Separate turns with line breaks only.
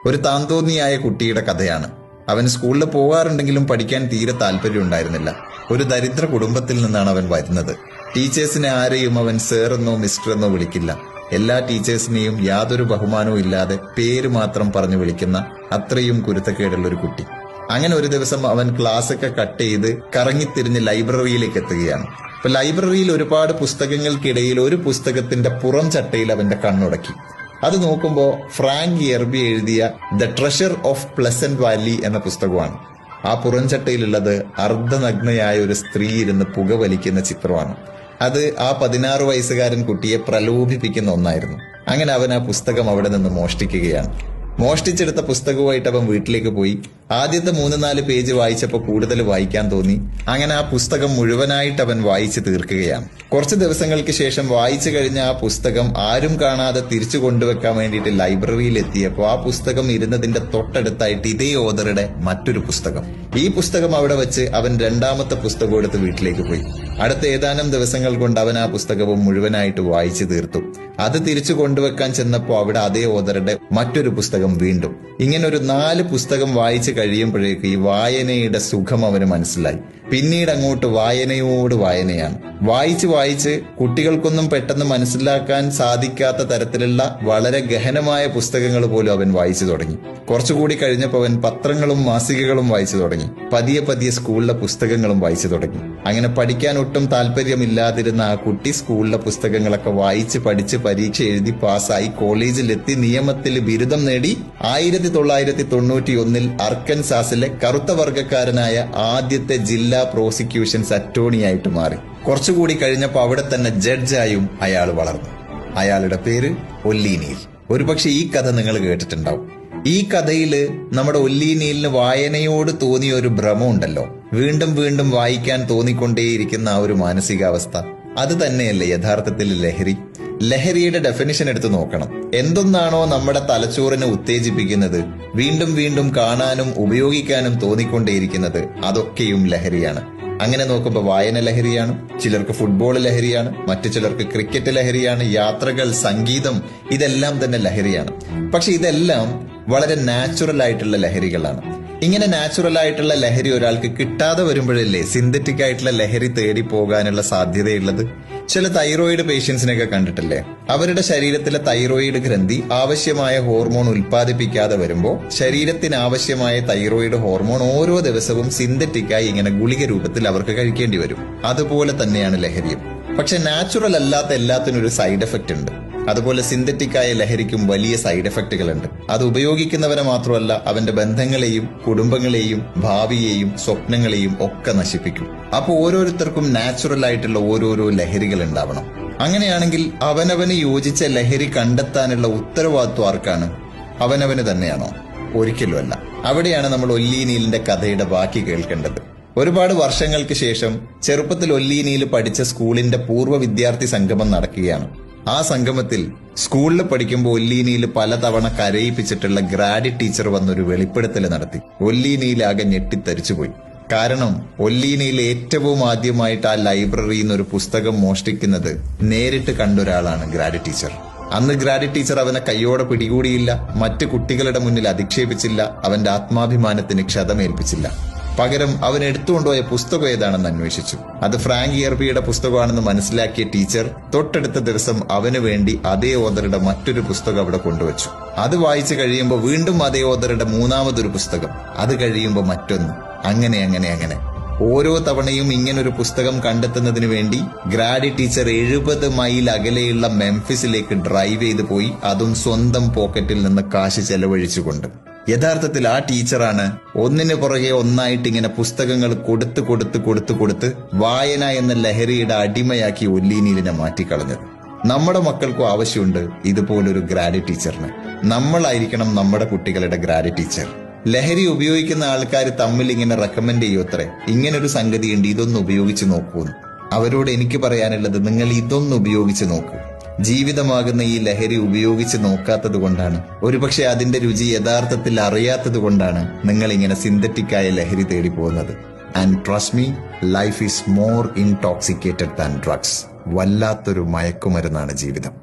ഒരു താന്തോന്നിയായ കുട്ടിയുടെ കഥയാണ്. അവൻ സ്കൂളിൽ പോകാറുണ്ടെങ്കിലും പഠിക്കാൻ തീരെ താല്പര്യം ഉണ്ടായിരുന്നില്ല. ഒരു ദരിദ്ര കുടുംബത്തിൽ നിന്നാണ് അവൻ വരുന്നത്. ടീച്ചേഴ്സിനെ ആരെയും അവൻ സർ എന്നോ മിസ്റ്റർ എന്നോ വിളിക്കില്ല. എല്ലാ ടീച്ചേഴ്സിനെയും യാതൊരു ബഹുമാനവും ഇല്ലാതെ പേര് മാത്രം പറഞ്ഞു വിളിക്കുന്ന അത്രയും കുരുത്തക്കേടുള്ള ഒരു കുട്ടി. അങ്ങനെ ഒരു ദിവസം അവൻ ക്ലാസ്സൊക്കെ കട്ട് ചെയ്ത് കറങ്ങിത്തിരിഞ്ഞ് ലൈബ്രറിയിലേക്ക് എത്തുകയാണ്. അപ്പൊ ലൈബ്രറിയിൽ ഒരുപാട് പുസ്തകങ്ങൾക്കിടയിൽ ഒരു പുസ്തകത്തിന്റെ പുറം ചട്ടയിൽ അവന്റെ കണ്ണുടക്കി. അത് നോക്കുമ്പോൾ ഫ്രാങ്ക് യെർബി എഴുതിയ the Treasure of Pleasant Valley എന്ന പുസ്തകമാണ്. ആ പുറംചട്ടയിലുള്ളത് അർദ്ധനഗ്നയായ ഒരു സ്ത്രീ ഇരുന്ന് പുകവലിക്കുന്ന ചിത്രമാണ്. അത് ആ 16 വയസ്സുകാരൻ കുട്ടിയെ പ്രലോഭിപ്പിക്കുന്ന ഒന്നായിരുന്നു. അങ്ങനെ അവൻ ആ പുസ്തകം അവിടെ നിന്ന് മോഷ്ടിക്കുകയാണ്. മോഷ്ടിച്ചെടുത്ത പുസ്തകവുമായിട്ട് അവൻ വീട്ടിലേക്ക് പോയി. ആദ്യത്തെ 3-4 പേജ് വായിച്ചപ്പോൾ കൂടുതൽ വായിക്കാൻ തോന്നി. അങ്ങനെ ആ പുസ്തകം മുഴുവനായിട്ട് അവൻ വായിച്ചു തീർക്കുകയാണ്. കുറച്ച് ദിവസങ്ങൾക്ക് ശേഷം വായിച്ചു കഴിഞ്ഞ ആ പുസ്തകം ആരും കാണാതെ തിരിച്ചു കൊണ്ടുവെക്കാൻ വേണ്ടിയിട്ട് ലൈബ്രറിയിൽ എത്തിയപ്പോൾ ആ പുസ്തകം ഇരുന്നതിന്റെ തൊട്ടടുത്തായിട്ട് ഇതേ ഓതറുടെ മറ്റൊരു പുസ്തകം. ഈ പുസ്തകം അവിടെ വെച്ച് അവൻ രണ്ടാമത്തെ പുസ്തകം എടുത്ത് വീട്ടിലേക്ക് പോയി. അടുത്ത ഏതാനും ദിവസങ്ങൾ കൊണ്ട് അവൻ ആ പുസ്തകവും മുഴുവനായിട്ട് വായിച്ചു തീർത്തു. അത് തിരിച്ചു കൊണ്ടുവെക്കാൻ ചെന്നപ്പോൾ അവിടെ അതേ ഓതറുടെ മറ്റൊരു പുസ്തകം വീണ്ടും. ഇങ്ങനെ ഒരു 4 പുസ്തകം വായിച്ചു കഴിയുമ്പോഴേക്ക് ഈ വായനയുടെ സുഖം അവന് മനസ്സിലായി. പിന്നീട് അങ്ങോട്ട് വായനയോട് വായനയാണ്. വായിച്ച് കുട്ടികൾക്കൊന്നും പെട്ടെന്ന് മനസ്സിലാക്കാൻ സാധിക്കാത്ത തരത്തിലുള്ള വളരെ ഗഹനമായ പുസ്തകങ്ങൾ പോലും അവൻ വായിച്ചു തുടങ്ങി. കുറച്ചുകൂടി കഴിഞ്ഞപ്പോൾ അവൻ പത്രങ്ങളും മാസികകളും വായിച്ചു തുടങ്ങി. പതിയെ സ്കൂളിലെ പുസ്തകങ്ങളും വായിച്ചു തുടങ്ങി. അങ്ങനെ പഠിക്കാൻ ഒട്ടും താല്പര്യമില്ലാതിരുന്ന ആ കുട്ടി സ്കൂളിലെ പുസ്തകങ്ങളൊക്കെ വായിച്ച് പഠിച്ച് പരീക്ഷ എഴുതി പാസ്സായി കോളേജിലെത്തി നിയമത്തിൽ ബിരുദം നേടി 1991 അർക്കൻസാസിലെ കറുത്ത വർഗക്കാരനായ ആദ്യത്തെ ജില്ലാ പ്രോസിക്യൂഷൻസ് അറ്റോർണിയായിട്ട് മാറി. കുറച്ചുകൂടി കഴിഞ്ഞപ്പോൾ അവിടെ തന്നെ ജഡ്ജായും അയാൾ വളർന്നു. അയാളുടെ പേര് ഒല്ലി നീൽ. ഒരുപക്ഷെ ഈ കഥ നിങ്ങൾ കേട്ടിട്ടുണ്ടാവും. ഈ കഥയില് നമ്മുടെ ഒല്ലി നീലിന് വായനയോട് തോന്നിയ ഒരു ഭ്രമം ഉണ്ടല്ലോ, വീണ്ടും വീണ്ടും വായിക്കാൻ തോന്നിക്കൊണ്ടേയിരിക്കുന്ന ആ ഒരു മാനസികാവസ്ഥ. അത് തന്നെയല്ലേ യഥാർത്ഥത്തിൽ ലഹരി. ലഹരിയുടെ ഡെഫിനിഷൻ എടുത്ത് നോക്കണം. എന്തൊന്നാണോ നമ്മുടെ തലച്ചോറിനെ ഉത്തേജിപ്പിക്കുന്നത്, വീണ്ടും വീണ്ടും കാണാനും ഉപയോഗിക്കാനും തോന്നിക്കൊണ്ടേയിരിക്കുന്നത്, അതൊക്കെയും ലഹരിയാണ്. അങ്ങനെ നോക്കുമ്പോൾ വായന ലഹരിയാണ്, ചിലർക്ക് ഫുട്ബോൾ ലഹരിയാണ്, മറ്റു ചിലർക്ക് ക്രിക്കറ്റ് ലഹരിയാണ്, യാത്രകൾ, സംഗീതം, ഇതെല്ലാം തന്നെ ലഹരിയാണ്. പക്ഷെ ഇതെല്ലാം വളരെ നാച്ചുറൽ ആയിട്ടുള്ള ലഹരികളാണ്. ഇങ്ങനെ നാച്ചുറൽ ആയിട്ടുള്ള ലഹരി ഒരാൾക്ക് കിട്ടാതെ വരുമ്പോഴല്ലേ സിന്തറ്റിക് ആയിട്ടുള്ള ലഹരി തേടി പോകാനുള്ള സാധ്യതയുള്ളത്. ചില തൈറോയിഡ് പേഷ്യൻസിനെയൊക്കെ കണ്ടിട്ടില്ലേ, അവരുടെ ശരീരത്തിലെ തൈറോയിഡ് ഗ്രന്ഥി ആവശ്യമായ ഹോർമോൺ ഉൽപ്പാദിപ്പിക്കാതെ വരുമ്പോൾ ശരീരത്തിന് ആവശ്യമായ തൈറോയിഡ് ഹോർമോൺ ഓരോ ദിവസവും സിന്തറ്റിക്കായി ഇങ്ങനെ ഗുളിക രൂപത്തിൽ അവർക്ക് കഴിക്കേണ്ടി വരും. അതുപോലെ തന്നെയാണ് ലഹരിയും. പക്ഷെ നാച്ചുറൽ അല്ലാത്ത എല്ലാത്തിനും ഒരു സൈഡ് എഫക്റ്റ് ഉണ്ട്. അതുപോലെ സിന്തറ്റിക്കായ ലഹരിക്കും വലിയ സൈഡ് എഫക്റ്റുകളുണ്ട്. അത് ഉപയോഗിക്കുന്നവനെ മാത്രമല്ല, അവന്റെ ബന്ധങ്ങളെയും കുടുംബങ്ങളെയും ഭാവിയെയും സ്വപ്നങ്ങളെയും ഒക്കെ നശിപ്പിക്കും. അപ്പൊ ഓരോരുത്തർക്കും നാച്ചുറൽ ആയിട്ടുള്ള ഓരോരോ ലഹരികൾ ഉണ്ടാവണം. അങ്ങനെയാണെങ്കിൽ അവനവന് യോജിച്ച ലഹരി കണ്ടെത്താനുള്ള ഉത്തരവാദിത്വം ആർക്കാണ്? അവനവന് തന്നെയാണോ? ഒരിക്കലും അല്ല. അവിടെയാണ് നമ്മൾ ഒല്ലി നീലിന്റെ കഥയുടെ ബാക്കി കേൾക്കേണ്ടത്. ഒരുപാട് വർഷങ്ങൾക്ക് ശേഷം ചെറുപ്പത്തിൽ ഒല്ലി നീൽ പഠിച്ച സ്കൂളിന്റെ പൂർവ്വ വിദ്യാർത്ഥി സംഗമം നടക്കുകയാണ്. ആ സംഗമത്തിൽ സ്കൂളിൽ പഠിക്കുമ്പോൾ ഒല്ലി നീൽ പലതവണ കരയിപ്പിച്ചിട്ടുള്ള ഗ്രാഡി ടീച്ചർ വന്നൊരു വെളിപ്പെടുത്തൽ നടത്തി. ഒല്ലി നീൽ ആകെ ഞെട്ടിത്തരിച്ചുപോയി. കാരണം ഒല്ലി നീൽ ഏറ്റവും ആദ്യമായിട്ട് ആ ലൈബ്രറിയിൽ നിന്ന് ഒരു പുസ്തകം മോഷ്ടിക്കുന്നത് നേരിട്ട് കണ്ടൊരാളാണ് ഗ്രാഡി ടീച്ചർ. അന്ന് ഗ്രാഡി ടീച്ചർ അവനെ കയ്യോടെ പിടികൂടിയില്ല, മറ്റു കുട്ടികളുടെ മുന്നിൽ അധിക്ഷേപിച്ചില്ല, അവന്റെ ആത്മാഭിമാനത്തിന് ക്ഷതമേൽപ്പിച്ചില്ല. പകരം അവൻ എടുത്തുകൊണ്ടുപോയ പുസ്തകം ഏതാണെന്ന് അന്വേഷിച്ചു. അത് ഫ്രാങ്ക് യെർബിയുടെ പുസ്തകമാണെന്ന് മനസ്സിലാക്കിയ ടീച്ചർ തൊട്ടടുത്ത ദിവസം അവന് വേണ്ടി അതേ ഓതറുടെ മറ്റൊരു പുസ്തകം അവിടെ കൊണ്ടുവച്ചു. അത് വായിച്ചു കഴിയുമ്പോൾ വീണ്ടും അതേ ഓതറുടെ മൂന്നാമതൊരു പുസ്തകം, അത് കഴിയുമ്പോൾ മറ്റൊന്ന്, അങ്ങനെ ഓരോ തവണയും ഇങ്ങനൊരു പുസ്തകം കണ്ടെത്തുന്നതിന് വേണ്ടി ഗ്രാഡി ടീച്ചർ 70 മൈൽ അകലെയുള്ള മെംഫിസിലേക്ക് ഡ്രൈവ് ചെയ്ത് പോയി, അതും സ്വന്തം പോക്കറ്റിൽ നിന്ന് കാശ് ചെലവഴിച്ചുകൊണ്ട്. യഥാർത്ഥത്തിൽ ആ ടീച്ചറാണ് ഒന്നിനു പുറകെ ഒന്നായിട്ട് ഇങ്ങനെ പുസ്തകങ്ങൾ കൊടുത്ത് വായന എന്ന ലഹരിയുടെ അടിമയാക്കി ഒല്ലി നീലിനെ മാറ്റിക്കളഞ്ഞത്. നമ്മുടെ മക്കൾക്കും ആവശ്യമുണ്ട് ഇതുപോലൊരു ഗ്രാഡി ടീച്ചറിന്. നമ്മളായിരിക്കണം നമ്മുടെ കുട്ടികളുടെ ഗ്രാഡി ടീച്ചർ. ലഹരി ഉപയോഗിക്കുന്ന ആൾക്കാർ തമ്മിൽ ഇങ്ങനെ റെക്കമെൻഡ് ചെയ്യൂത്രേ, ഇങ്ങനൊരു സംഗതിയുണ്ട്, ഇതൊന്ന് ഉപയോഗിച്ച് നോക്കൂന്ന്. അവരോട് എനിക്ക് പറയാനുള്ളത്, നിങ്ങൾ ഇതൊന്ന് ഉപയോഗിച്ച് നോക്കൂ. ജീവിതമാകുന്ന ഈ ലഹരി ഉപയോഗിച്ച് നോക്കാത്തത് കൊണ്ടാണ്, ഒരുപക്ഷെ അതിന്റെ രുചി യഥാർത്ഥത്തിൽ അറിയാത്തത് കൊണ്ടാണ് നിങ്ങൾ ഇങ്ങനെ സിന്തറ്റിക്കായ ലഹരി തേടി പോകുന്നത്. And trust me, life is more intoxicated than drugs. വല്ലാത്തൊരു മയക്കുമരുന്നാണ് ജീവിതം.